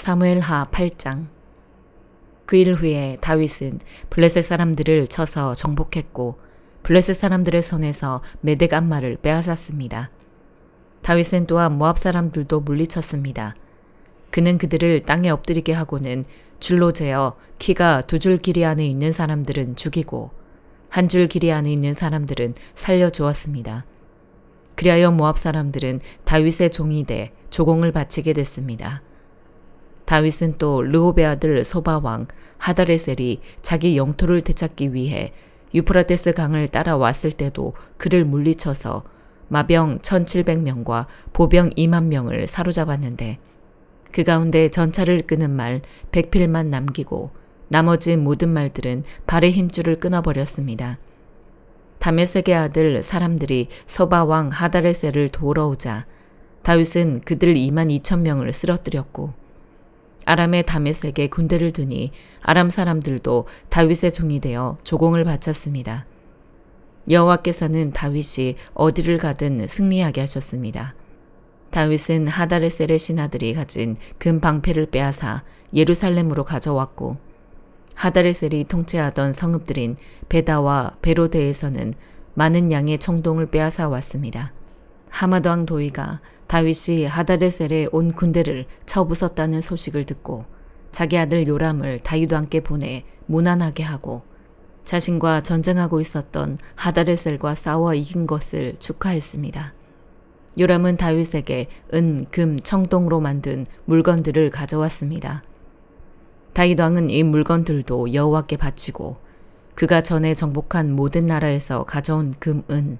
사무엘하 8장. 그 일 후에 다윗은 블레셋 사람들을 쳐서 정복했고 블레셋 사람들의 손에서 메덱 암마를 빼앗았습니다. 다윗은 또한 모압 사람들도 물리쳤습니다. 그는 그들을 땅에 엎드리게 하고는 줄로 재어 키가 2줄 길이 안에 있는 사람들은 죽이고 1줄 길이 안에 있는 사람들은 살려주었습니다. 그리하여 모압 사람들은 다윗의 종이 돼 조공을 바치게 됐습니다. 다윗은 또 르홉의 아들 소바왕 하다레셀이 자기 영토를 되찾기 위해 유프라테스 강을 따라왔을 때도 그를 물리쳐서 마병 1700명과 보병 2만 명을 사로잡았는데 그 가운데 전차를 끄는 말 100필만 남기고 나머지 모든 말들은 발의 힘줄을 끊어버렸습니다. 다메섹의 아들 사람들이 소바왕 하다레셀을 도우러 오자 다윗은 그들 2만 2천 명을 쓰러뜨렸고 아람의 다메섹에 군대를 두니 아람 사람들도 다윗의 종이 되어 조공을 바쳤습니다. 여호와께서는 다윗이 어디를 가든 승리하게 하셨습니다. 다윗은 하다레셀의 신하들이 가진 금 방패를 빼앗아 예루살렘으로 가져왔고 하다레셀이 통치하던 성읍들인 베다와 베로데에서는 많은 양의 청동을 빼앗아 왔습니다. 하맛 왕 도이가 다윗이 하다레셀에 온 군대를 쳐부쉈다는 소식을 듣고 자기 아들 요람을 다윗 왕께 보내 무난하게 하고 자신과 전쟁하고 있었던 하다레셀과 싸워 이긴 것을 축하했습니다. 요람은 다윗에게 은, 금, 청동으로 만든 물건들을 가져왔습니다. 다윗 왕은 이 물건들도 여호와께 바치고 그가 전에 정복한 모든 나라에서 가져온 금, 은,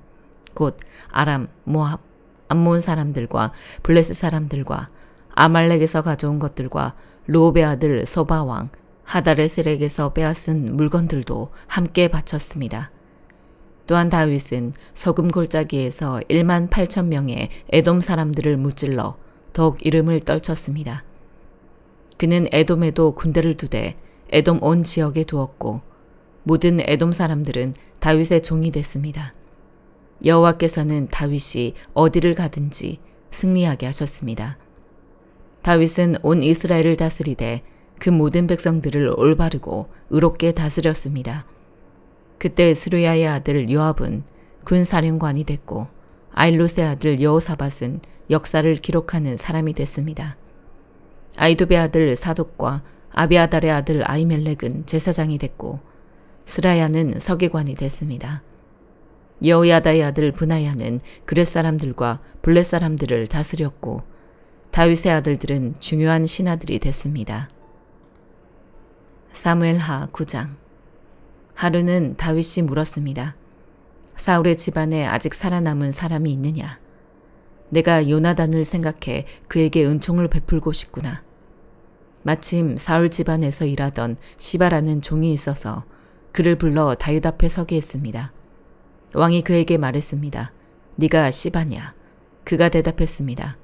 곧 아람, 모압, 암몬 사람들과 블레셋 사람들과 아말렉에서 가져온 것들과 르홉의 아들 소바왕 하다레셀에게서 빼앗은 물건들도 함께 바쳤습니다. 또한 다윗은 소금 골짜기에서 1만 8천 명의 에돔 사람들을 무찔러 더욱 이름을 떨쳤습니다. 그는 에돔에도 군대를 두되 에돔 온 지역에 두었고 모든 에돔 사람들은 다윗의 종이 됐습니다. 여호와께서는 다윗이 어디를 가든지 승리하게 하셨습니다. 다윗은 온 이스라엘을 다스리되 그 모든 백성들을 올바르고 의롭게 다스렸습니다. 그때 스루야의 아들 요압은 군사령관이 됐고 아일롯의 아들 여호사밧은 역사를 기록하는 사람이 됐습니다. 아이도베의 아들 사독과 아비아달의 아들 아히멜렉은 제사장이 됐고 스라야는 서기관이 됐습니다. 여호야다의 아들 브나야는 그렛 사람들과 블렛 사람들을 다스렸고 다윗의 아들들은 중요한 신하들이 됐습니다. 사무엘하 9장. 하루는 다윗이 물었습니다. 사울의 집안에 아직 살아남은 사람이 있느냐? 내가 요나단을 생각해 그에게 은총을 베풀고 싶구나. 마침 사울 집안에서 일하던 시바라는 종이 있어서 그를 불러 다윗 앞에 서게 했습니다. 왕이 그에게 말했습니다. 네가 시바냐? 그가 대답했습니다.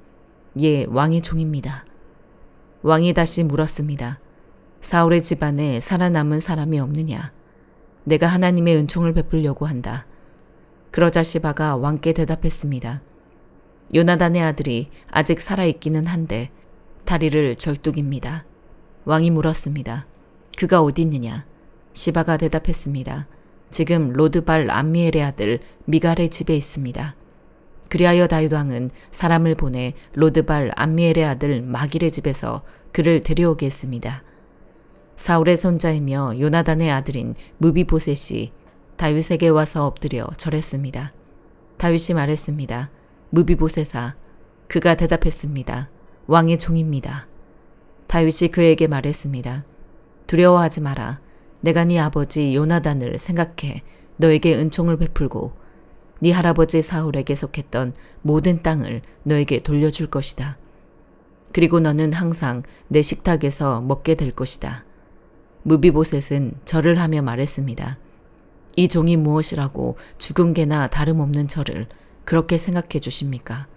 예, 왕의 종입니다. 왕이 다시 물었습니다. 사울의 집안에 살아남은 사람이 없느냐? 내가 하나님의 은총을 베풀려고 한다. 그러자 시바가 왕께 대답했습니다. 요나단의 아들이 아직 살아있기는 한데 다리를 절뚝입니다. 왕이 물었습니다. 그가 어디 있느냐? 시바가 대답했습니다. 지금 로드발 암미엘의 아들 미갈의 집에 있습니다. 그리하여 다윗 왕은 사람을 보내 로드발 암미엘의 아들 마길의 집에서 그를 데려오게 했습니다. 사울의 손자이며 요나단의 아들인 무비보셋이 다윗에게 와서 엎드려 절했습니다. 다윗이 말했습니다. 무비보셋아. 그가 대답했습니다. 왕의 종입니다. 다윗이 그에게 말했습니다. 두려워하지 마라. 내가 네 아버지 요나단을 생각해 너에게 은총을 베풀고 네 할아버지 사울에게 속했던 모든 땅을 너에게 돌려줄 것이다. 그리고 너는 항상 내 식탁에서 먹게 될 것이다. 무비보셋은 절을 하며 말했습니다. 이 종이 무엇이라고 죽은 개나 다름없는 저를 그렇게 생각해 주십니까?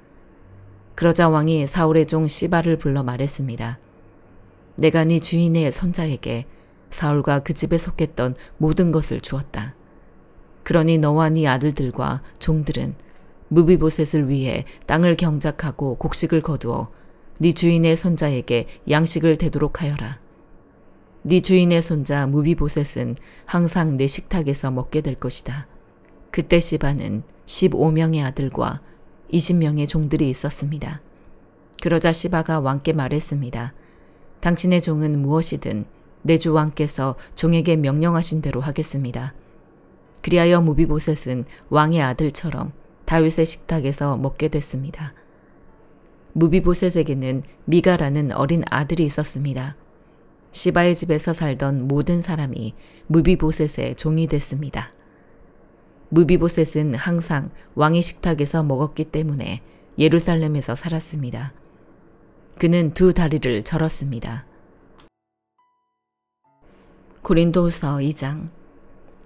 그러자 왕이 사울의 종 시바를 불러 말했습니다. 내가 네 주인의 손자에게 사울과 그 집에 속했던 모든 것을 주었다. 그러니 너와 네 아들들과 종들은 무비보셋을 위해 땅을 경작하고 곡식을 거두어 네 주인의 손자에게 양식을 대도록 하여라. 네 주인의 손자 무비보셋은 항상 내 식탁에서 먹게 될 것이다. 그때 시바는 15명의 아들과 20명의 종들이 있었습니다. 그러자 시바가 왕께 말했습니다. 당신의 종은 무엇이든 내 주 왕께서 종에게 명령하신 대로 하겠습니다. 그리하여 무비보셋은 왕의 아들처럼 다윗의 식탁에서 먹게 됐습니다. 무비보셋에게는 미가라는 어린 아들이 있었습니다. 시바의 집에서 살던 모든 사람이 무비보셋의 종이 됐습니다. 무비보셋은 항상 왕의 식탁에서 먹었기 때문에 예루살렘에서 살았습니다. 그는 2 다리를 절었습니다. 고린도후서 2장.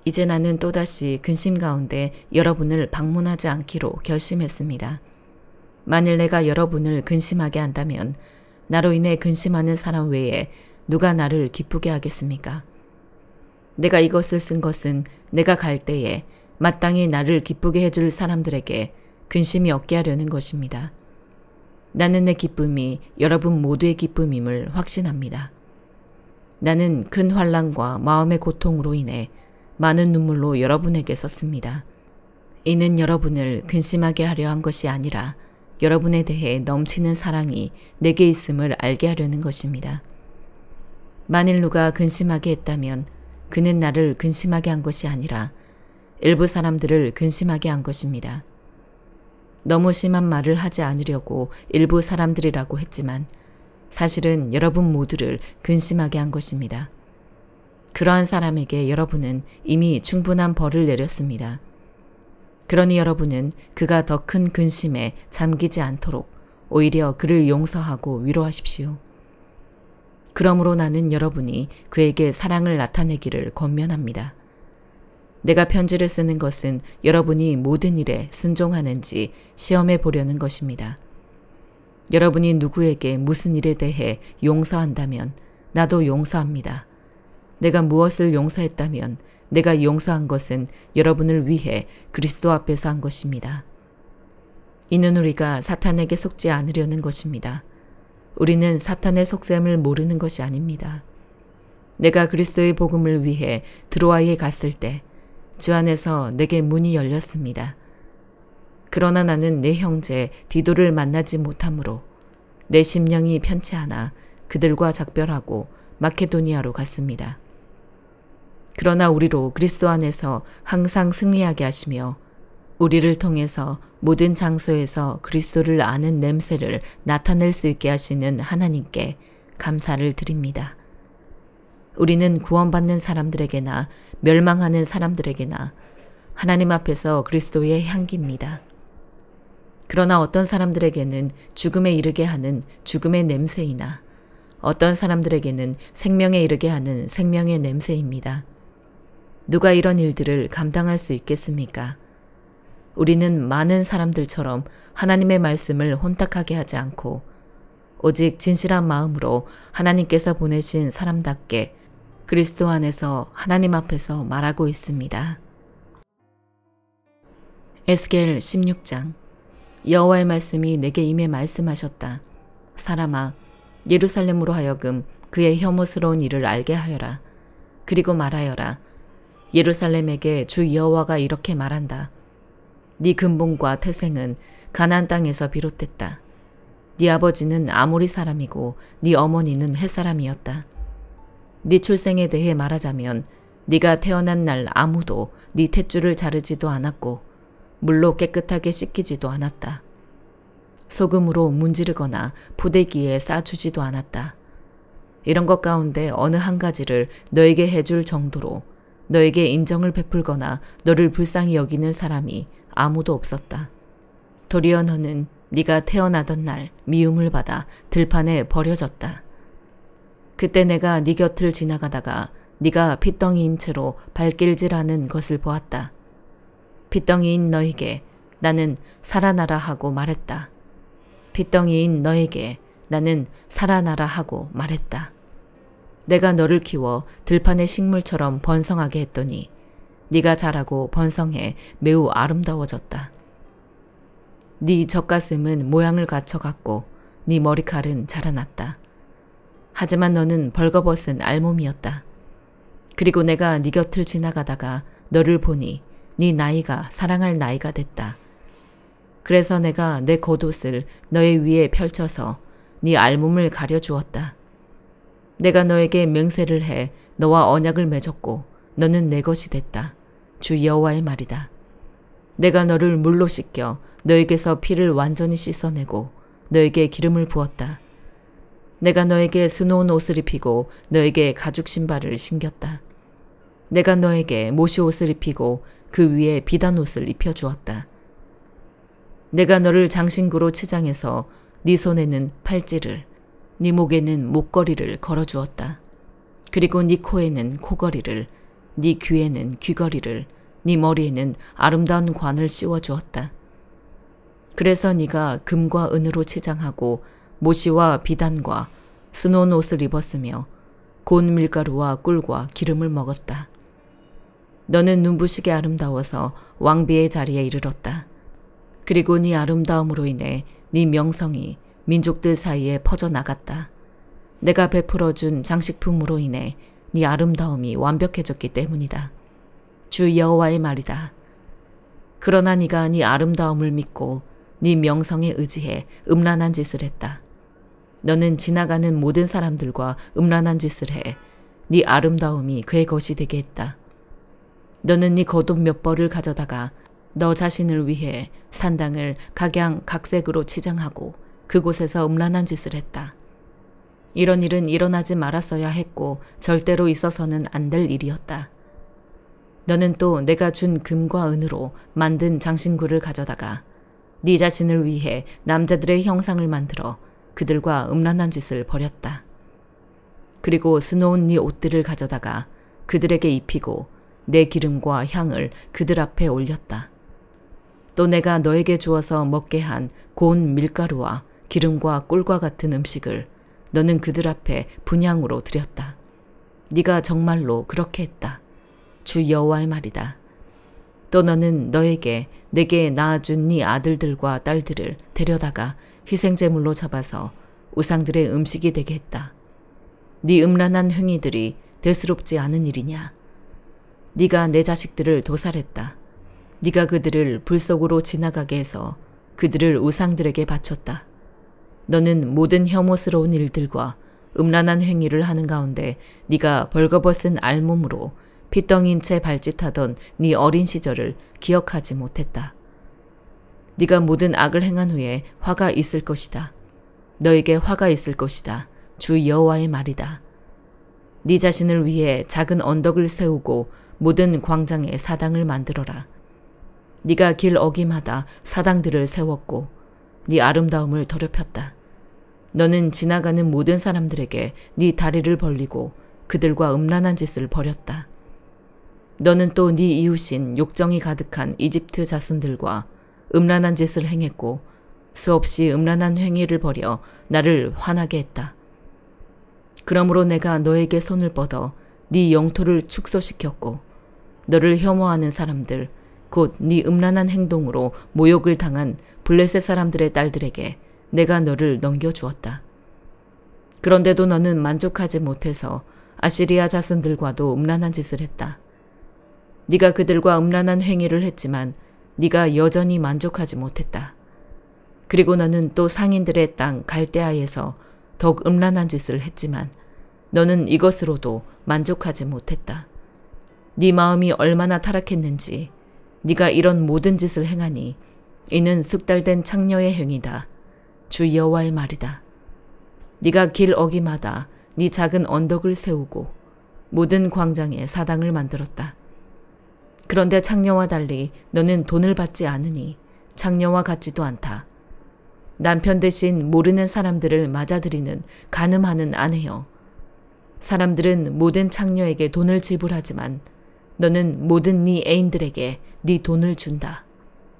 이제 나는 또다시 근심 가운데 여러분을 방문하지 않기로 결심했습니다. 만일 내가 여러분을 근심하게 한다면 나로 인해 근심하는 사람 외에 누가 나를 기쁘게 하겠습니까? 내가 이것을 쓴 것은 내가 갈 때에 마땅히 나를 기쁘게 해줄 사람들에게 근심이 없게 하려는 것입니다. 나는 내 기쁨이 여러분 모두의 기쁨임을 확신합니다. 나는 큰 환난과 마음의 고통으로 인해 많은 눈물로 여러분에게 썼습니다. 이는 여러분을 근심하게 하려 한 것이 아니라 여러분에 대해 넘치는 사랑이 내게 있음을 알게 하려는 것입니다. 만일 누가 근심하게 했다면 그는 나를 근심하게 한 것이 아니라 일부 사람들을 근심하게 한 것입니다. 너무 심한 말을 하지 않으려고 일부 사람들이라고 했지만 사실은 여러분 모두를 근심하게 한 것입니다. 그러한 사람에게 여러분은 이미 충분한 벌을 내렸습니다. 그러니 여러분은 그가 더 큰 근심에 잠기지 않도록 오히려 그를 용서하고 위로하십시오. 그러므로 나는 여러분이 그에게 사랑을 나타내기를 권면합니다. 내가 편지를 쓰는 것은 여러분이 모든 일에 순종하는지 시험해 보려는 것입니다. 여러분이 누구에게 무슨 일에 대해 용서한다면 나도 용서합니다. 내가 무엇을 용서했다면 내가 용서한 것은 여러분을 위해 그리스도 앞에서 한 것입니다. 이는 우리가 사탄에게 속지 않으려는 것입니다. 우리는 사탄의 속셈을 모르는 것이 아닙니다. 내가 그리스도의 복음을 위해 드로아에 갔을 때 주 안에서 내게 문이 열렸습니다. 그러나 나는 내 형제 디도를 만나지 못하므로 내 심령이 편치 않아 그들과 작별하고 마케도니아로 갔습니다. 그러나 우리로 그리스도 안에서 항상 승리하게 하시며 우리를 통해서 모든 장소에서 그리스도를 아는 냄새를 나타낼 수 있게 하시는 하나님께 감사를 드립니다. 우리는 구원받는 사람들에게나 멸망하는 사람들에게나 하나님 앞에서 그리스도의 향기입니다. 그러나 어떤 사람들에게는 죽음에 이르게 하는 죽음의 냄새이나 어떤 사람들에게는 생명에 이르게 하는 생명의 냄새입니다. 누가 이런 일들을 감당할 수 있겠습니까? 우리는 많은 사람들처럼 하나님의 말씀을 혼탁하게 하지 않고 오직 진실한 마음으로 하나님께서 보내신 사람답게 그리스도 안에서 하나님 앞에서 말하고 있습니다. 에스겔 16장. 여호와의 말씀이 내게 임해 말씀하셨다. 사람아, 예루살렘으로 하여금 그의 혐오스러운 일을 알게 하여라. 그리고 말하여라. 예루살렘에게 주 여호와가 이렇게 말한다. 네 근본과 태생은 가나안 땅에서 비롯됐다. 네 아버지는 아모리 사람이고 네 어머니는 헷 사람이었다. 네 출생에 대해 말하자면 네가 태어난 날 아무도 네 탯줄을 자르지도 않았고 물로 깨끗하게 씻기지도 않았다. 소금으로 문지르거나 포대기에 싸주지도 않았다. 이런 것 가운데 어느 한 가지를 너에게 해줄 정도로 너에게 인정을 베풀거나 너를 불쌍히 여기는 사람이 아무도 없었다. 도리어 너는 네가 태어나던 날 미움을 받아 들판에 버려졌다. 그때 내가 네 곁을 지나가다가 네가 핏덩이인 채로 발길질하는 것을 보았다. 핏덩이인 너에게 나는 살아나라 하고 말했다. 핏덩이인 너에게 나는 살아나라 하고 말했다. 내가 너를 키워 들판의 식물처럼 번성하게 했더니 네가 자라고 번성해 매우 아름다워졌다. 네 젖가슴은 모양을 갖춰갔고 네 머리칼은 자라났다. 하지만 너는 벌거벗은 알몸이었다. 그리고 내가 네 곁을 지나가다가 너를 보니 네 나이가 사랑할 나이가 됐다. 그래서 내가 내 겉옷을 너의 위에 펼쳐서 네 알몸을 가려주었다. 내가 너에게 맹세를 해 너와 언약을 맺었고 너는 내 것이 됐다. 주 여호와의 말이다. 내가 너를 물로 씻겨 너에게서 피를 완전히 씻어내고 너에게 기름을 부었다. 내가 너에게 스노운 옷을 입히고 너에게 가죽 신발을 신겼다. 내가 너에게 모시 옷을 입히고 그 위에 비단 옷을 입혀주었다. 내가 너를 장신구로 치장해서 네 손에는 팔찌를, 네 목에는 목걸이를 걸어주었다. 그리고 네 코에는 코걸이를, 네 귀에는 귀걸이를, 네 머리에는 아름다운 관을 씌워주었다. 그래서 네가 금과 은으로 치장하고 모시와 비단과 스노운 옷을 입었으며 고운 밀가루와 꿀과 기름을 먹었다. 너는 눈부시게 아름다워서 왕비의 자리에 이르렀다. 그리고 네 아름다움으로 인해 네 명성이 민족들 사이에 퍼져나갔다. 내가 베풀어준 장식품으로 인해 네 아름다움이 완벽해졌기 때문이다. 주 여호와의 말이다. 그러나 네가 네 아름다움을 믿고 네 명성에 의지해 음란한 짓을 했다. 너는 지나가는 모든 사람들과 음란한 짓을 해 네 아름다움이 그의 것이 되게 했다. 너는 네 겉옷 몇 벌을 가져다가 너 자신을 위해 산당을 각양각색으로 치장하고 그곳에서 음란한 짓을 했다. 이런 일은 일어나지 말았어야 했고 절대로 있어서는 안 될 일이었다. 너는 또 내가 준 금과 은으로 만든 장신구를 가져다가 네 자신을 위해 남자들의 형상을 만들어 그들과 음란한 짓을 벌였다. 그리고 스노운 네 옷들을 가져다가 그들에게 입히고 내 기름과 향을 그들 앞에 올렸다. 또 내가 너에게 주어서 먹게 한 고운 밀가루와 기름과 꿀과 같은 음식을 너는 그들 앞에 분향으로 드렸다. 네가 정말로 그렇게 했다. 주 여호와의 말이다. 또 너는 너에게 내게 낳아준 네 아들들과 딸들을 데려다가 희생제물로 잡아서 우상들의 음식이 되게 했다. 네 음란한 행위들이 대수롭지 않은 일이냐? 네가 내 자식들을 도살했다. 네가 그들을 불 속으로 지나가게 해서 그들을 우상들에게 바쳤다. 너는 모든 혐오스러운 일들과 음란한 행위를 하는 가운데 네가 벌거벗은 알몸으로 피덩인 채 발짓하던 네 어린 시절을 기억하지 못했다. 네가 모든 악을 행한 후에 화가 있을 것이다. 너에게 화가 있을 것이다. 주 여호와의 말이다. 네 자신을 위해 작은 언덕을 세우고 모든 광장에 사당을 만들어라. 네가 길 어기마다 사당들을 세웠고 네 아름다움을 더럽혔다. 너는 지나가는 모든 사람들에게 네 다리를 벌리고 그들과 음란한 짓을 벌였다. 너는 또 네 이웃인 욕정이 가득한 이집트 자손들과 음란한 짓을 행했고 수없이 음란한 행위를 벌여 나를 화나게 했다. 그러므로 내가 너에게 손을 뻗어 네 영토를 축소시켰고 너를 혐오하는 사람들 곧 네 음란한 행동으로 모욕을 당한 블레셋 사람들의 딸들에게 내가 너를 넘겨주었다. 그런데도 너는 만족하지 못해서 아시리아 자손들과도 음란한 짓을 했다. 네가 그들과 음란한 행위를 했지만 네가 여전히 만족하지 못했다. 그리고 너는 또 상인들의 땅 갈대아에서 더욱 음란한 짓을 했지만 너는 이것으로도 만족하지 못했다. 네 마음이 얼마나 타락했는지 네가 이런 모든 짓을 행하니 이는 숙달된 창녀의 행위다. 주 여호와의 말이다. 네가 길 어기마다 네 작은 언덕을 세우고 모든 광장에 사당을 만들었다. 그런데 창녀와 달리 너는 돈을 받지 않으니 창녀와 같지도 않다. 남편 대신 모르는 사람들을 맞아들이는 간음하는 아내여. 사람들은 모든 창녀에게 돈을 지불하지만 너는 모든 네 애인들에게 네 돈을 준다.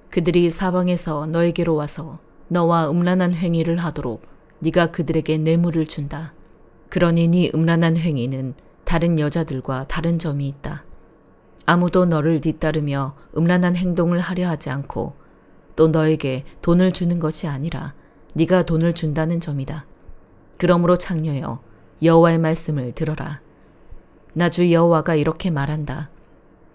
그들이 사방에서 너에게로 와서 너와 음란한 행위를 하도록 네가 그들에게 뇌물을 준다. 그러니 네 음란한 행위는 다른 여자들과 다른 점이 있다. 아무도 너를 뒤따르며 음란한 행동을 하려 하지 않고 또 너에게 돈을 주는 것이 아니라 네가 돈을 준다는 점이다. 그러므로 창녀여, 여호와의 말씀을 들어라. 나 주 여호와가 이렇게 말한다.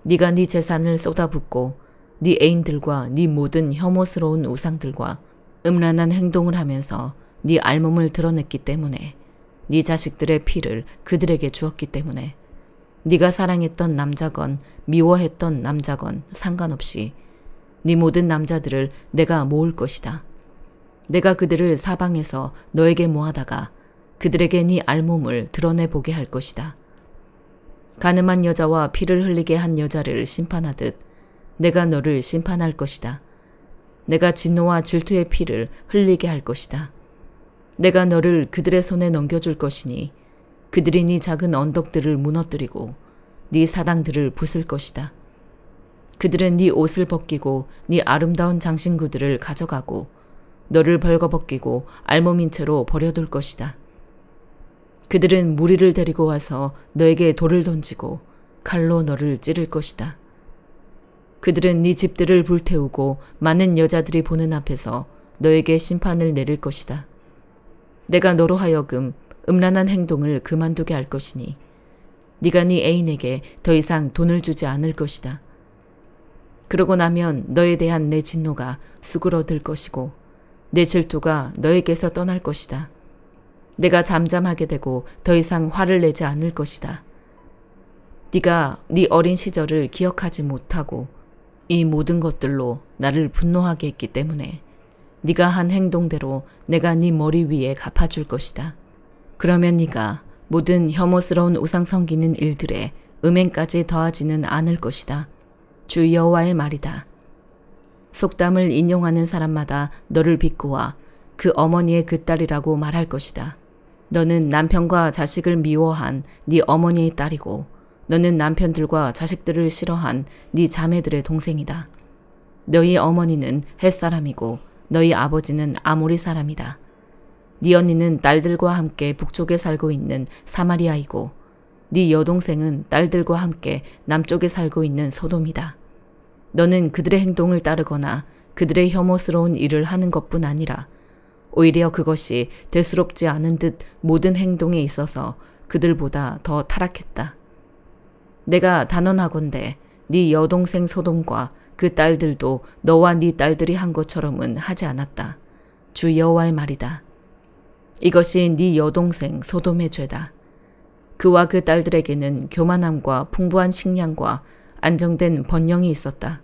네가 네 재산을 쏟아붓고 네 애인들과 네 모든 혐오스러운 우상들과 음란한 행동을 하면서 네 알몸을 드러냈기 때문에, 네 자식들의 피를 그들에게 주었기 때문에, 네가 사랑했던 남자건 미워했던 남자건 상관없이 네 모든 남자들을 내가 모을 것이다. 내가 그들을 사방에서 너에게 모아다가 그들에게 네 알몸을 드러내보게 할 것이다. 가늠한 여자와 피를 흘리게 한 여자를 심판하듯 내가 너를 심판할 것이다. 내가 진노와 질투의 피를 흘리게 할 것이다. 내가 너를 그들의 손에 넘겨줄 것이니 그들이 네 작은 언덕들을 무너뜨리고 네 사당들을 부술 것이다. 그들은 네 옷을 벗기고 네 아름다운 장신구들을 가져가고 너를 벌거벗기고 알몸인 채로 버려둘 것이다. 그들은 무리를 데리고 와서 너에게 돌을 던지고 칼로 너를 찌를 것이다. 그들은 네 집들을 불태우고 많은 여자들이 보는 앞에서 너에게 심판을 내릴 것이다. 내가 너로 하여금 음란한 행동을 그만두게 할 것이니 네가 네 애인에게 더 이상 돈을 주지 않을 것이다. 그러고 나면 너에 대한 내 진노가 수그러들 것이고 내 질투가 너에게서 떠날 것이다. 내가 잠잠하게 되고 더 이상 화를 내지 않을 것이다. 네가 네 어린 시절을 기억하지 못하고 이 모든 것들로 나를 분노하게 했기 때문에 네가 한 행동대로 내가 네 머리 위에 갚아줄 것이다. 그러면 네가 모든 혐오스러운 우상 섬기는 일들에 음행까지 더하지는 않을 것이다. 주 여호와의 말이다. 속담을 인용하는 사람마다 너를 비꼬아 그 어머니의 그 딸이라고 말할 것이다. 너는 남편과 자식을 미워한 네 어머니의 딸이고 너는 남편들과 자식들을 싫어한 네 자매들의 동생이다. 너희 어머니는 햇사람이고 너희 아버지는 아모리 사람이다. 네 언니는 딸들과 함께 북쪽에 살고 있는 사마리아이고 네 여동생은 딸들과 함께 남쪽에 살고 있는 소돔이다. 너는 그들의 행동을 따르거나 그들의 혐오스러운 일을 하는 것뿐 아니라 오히려 그것이 대수롭지 않은 듯 모든 행동에 있어서 그들보다 더 타락했다. 내가 단언하건대 네 여동생 소돔과 그 딸들도 너와 네 딸들이 한 것처럼은 하지 않았다. 주 여호와의 말이다. 이것이 네 여동생 소돔의 죄다. 그와 그 딸들에게는 교만함과 풍부한 식량과 안정된 번영이 있었다.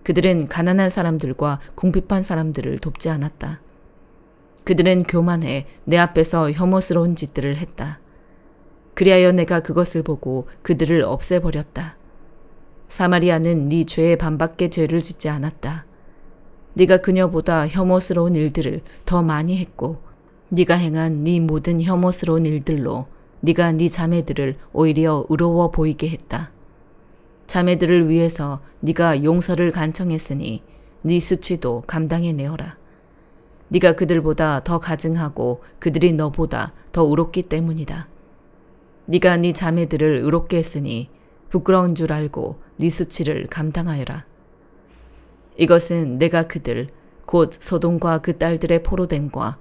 그들은 가난한 사람들과 궁핍한 사람들을 돕지 않았다. 그들은 교만해 내 앞에서 혐오스러운 짓들을 했다. 그리하여 내가 그것을 보고 그들을 없애버렸다. 사마리아는 네 죄에 반밖에 죄를 짓지 않았다. 네가 그녀보다 혐오스러운 일들을 더 많이 했고 네가 행한 네 모든 혐오스러운 일들로 네가 네 자매들을 오히려 의로워 보이게 했다. 자매들을 위해서 네가 용서를 간청했으니 네 수치도 감당해내어라. 네가 그들보다 더 가증하고 그들이 너보다 더 의롭기 때문이다. 네가 네 자매들을 의롭게 했으니 부끄러운 줄 알고 네 수치를 감당하여라. 이것은 내가 그들 곧 소돔과 그 딸들의 포로됨과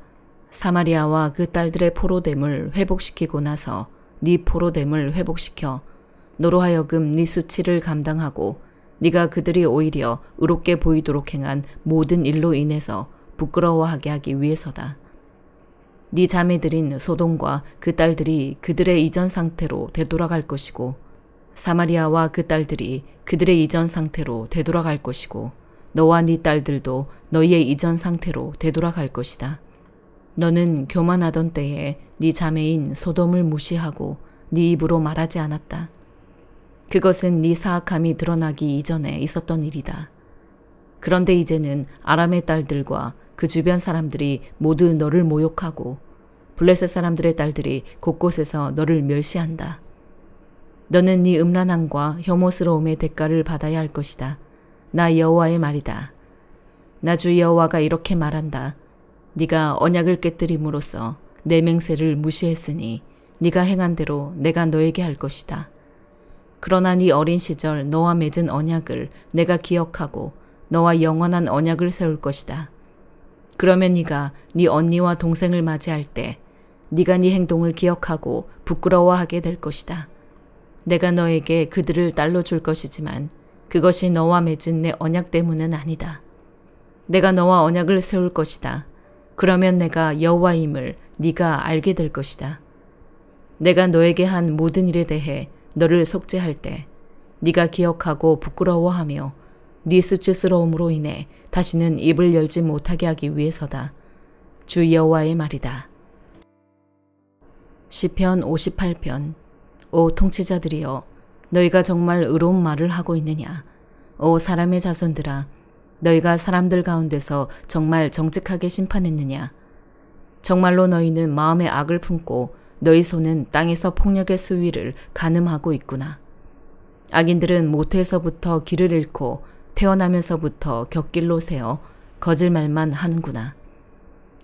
사마리아와 그 딸들의 포로됨을 회복시키고 나서 네 포로됨을 회복시켜 너로 하여금 네 수치를 감당하고 네가 그들이 오히려 의롭게 보이도록 행한 모든 일로 인해서 부끄러워하게 하기 위해서다. 네 자매들인 소돔과 그 딸들이 그들의 이전 상태로 되돌아갈 것이고 사마리아와 그 딸들이 그들의 이전 상태로 되돌아갈 것이고 너와 네 딸들도 너희의 이전 상태로 되돌아갈 것이다. 너는 교만하던 때에 네 자매인 소돔을 무시하고 네 입으로 말하지 않았다. 그것은 네 사악함이 드러나기 이전에 있었던 일이다. 그런데 이제는 아람의 딸들과 그 주변 사람들이 모두 너를 모욕하고 블레셋 사람들의 딸들이 곳곳에서 너를 멸시한다. 너는 네 음란함과 혐오스러움의 대가를 받아야 할 것이다. 나 여호와의 말이다. 나 주 여호와가 이렇게 말한다. 네가 언약을 깨뜨림으로써 내 맹세를 무시했으니 네가 행한 대로 내가 너에게 할 것이다. 그러나 네 어린 시절 너와 맺은 언약을 내가 기억하고 너와 영원한 언약을 세울 것이다. 그러면 네가 네 언니와 동생을 맞이할 때 네가 네 행동을 기억하고 부끄러워하게 될 것이다. 내가 너에게 그들을 딸로 줄 것이지만 그것이 너와 맺은 내 언약 때문은 아니다. 내가 너와 언약을 세울 것이다. 그러면 내가 여호와임을 네가 알게 될 것이다. 내가 너에게 한 모든 일에 대해 너를 속죄할 때 네가 기억하고 부끄러워하며 네 수치스러움으로 인해 다시는 입을 열지 못하게 하기 위해서다. 주 여호와의 말이다. 시편 58편. 오 통치자들이여, 너희가 정말 의로운 말을 하고 있느냐? 오 사람의 자손들아, 너희가 사람들 가운데서 정말 정직하게 심판했느냐? 정말로 너희는 마음에 악을 품고 너희 손은 땅에서 폭력의 수위를 가늠하고 있구나. 악인들은 모태에서부터 길을 잃고 태어나면서부터 곁길로 세어 거짓말만 하는구나.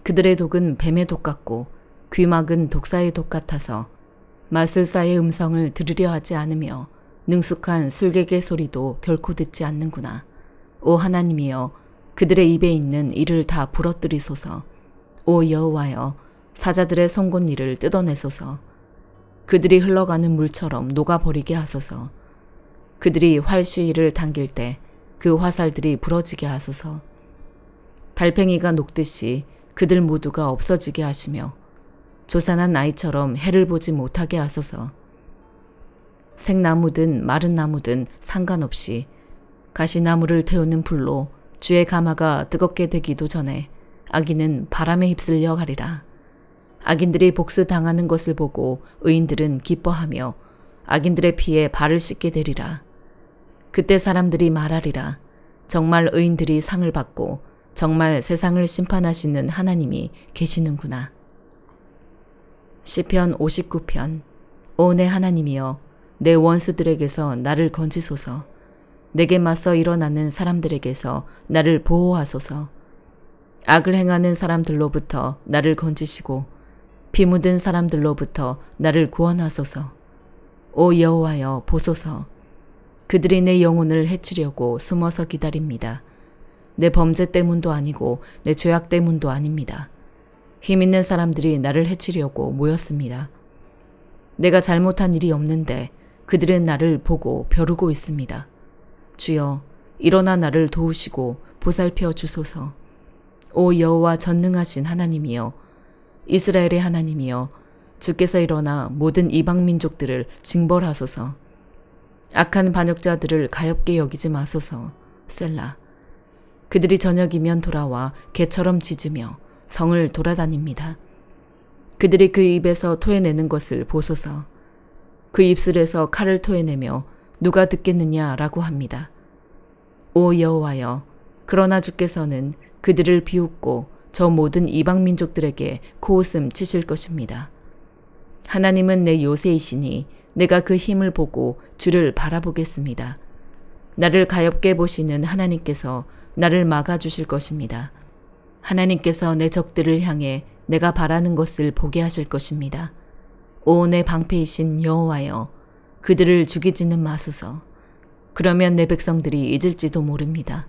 그들의 독은 뱀의 독 같고 귀막은 독사의 독 같아서 마술사의 음성을 들으려 하지 않으며 능숙한 술객의 소리도 결코 듣지 않는구나. 오 하나님이여, 그들의 입에 있는 이를 다 부러뜨리소서. 오 여호와여, 사자들의 송곳니를 뜯어내소서. 그들이 흘러가는 물처럼 녹아버리게 하소서. 그들이 활시위를 당길 때 그 화살들이 부러지게 하소서. 달팽이가 녹듯이 그들 모두가 없어지게 하시며 조산한 아이처럼 해를 보지 못하게 하소서. 생나무든 마른 나무든 상관없이 가시나무를 태우는 불로 주의 가마가 뜨겁게 되기도 전에 악인은 바람에 휩쓸려 가리라. 악인들이 복수당하는 것을 보고 의인들은 기뻐하며 악인들의 피에 발을 씻게 되리라. 그때 사람들이 말하리라. 정말 의인들이 상을 받고 정말 세상을 심판하시는 하나님이 계시는구나. 시편 59편. 오 내 하나님이여, 내 원수들에게서 나를 건지소서. 내게 맞서 일어나는 사람들에게서 나를 보호하소서. 악을 행하는 사람들로부터 나를 건지시고 피 묻은 사람들로부터 나를 구원하소서. 오 여호와여 보소서. 그들이 내 영혼을 해치려고 숨어서 기다립니다. 내 범죄 때문도 아니고 내 죄악 때문도 아닙니다. 힘있는 사람들이 나를 해치려고 모였습니다. 내가 잘못한 일이 없는데 그들은 나를 보고 벼르고 있습니다. 주여, 일어나 나를 도우시고 보살펴 주소서. 오 여호와 전능하신 하나님이여, 이스라엘의 하나님이여, 주께서 일어나 모든 이방 민족들을 징벌하소서. 악한 반역자들을 가엾게 여기지 마소서. 셀라. 그들이 저녁이면 돌아와 개처럼 짖으며 성을 돌아다닙니다. 그들이 그 입에서 토해내는 것을 보소서. 그 입술에서 칼을 토해내며 누가 듣겠느냐라고 합니다. 오 여호와여, 그러나 주께서는 그들을 비웃고 저 모든 이방 민족들에게 코웃음 치실 것입니다. 하나님은 내 요새이시니 내가 그 힘을 보고 주를 바라보겠습니다. 나를 가엾게 보시는 하나님께서 나를 막아주실 것입니다. 하나님께서 내 적들을 향해 내가 바라는 것을 보게 하실 것입니다. 오 내 방패이신 여호와여, 그들을 죽이지는 마소서. 그러면 내 백성들이 잊을지도 모릅니다.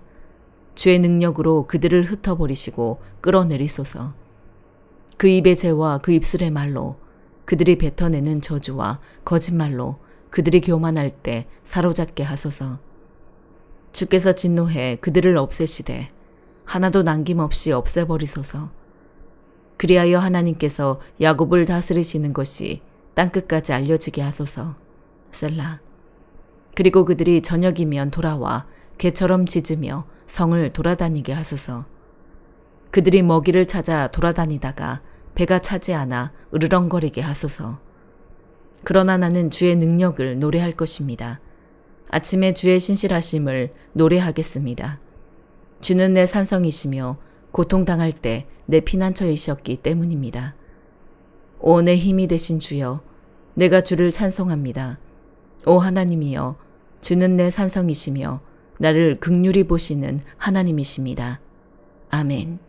주의 능력으로 그들을 흩어버리시고 끌어내리소서. 그 입의 죄와 그 입술의 말로 그들이 뱉어내는 저주와 거짓말로 그들이 교만할 때 사로잡게 하소서. 주께서 진노해 그들을 없애시되 하나도 남김없이 없애버리소서. 그리하여 하나님께서 야곱을 다스리시는 것이 땅끝까지 알려지게 하소서. 셀라. 그리고 그들이 저녁이면 돌아와 개처럼 짖으며 성을 돌아다니게 하소서. 그들이 먹이를 찾아 돌아다니다가 배가 차지 않아 으르렁거리게 하소서. 그러나 나는 주의 능력을 노래할 것입니다. 아침에 주의 신실하심을 노래하겠습니다. 주는 내 산성이시며 고통당할 때 내 피난처이셨기 때문입니다. 오 내 힘이 되신 주여, 내가 주를 찬송합니다. 오 하나님이여, 주는 내 산성이시며 나를 긍휼히 보시는 하나님이십니다. 아멘.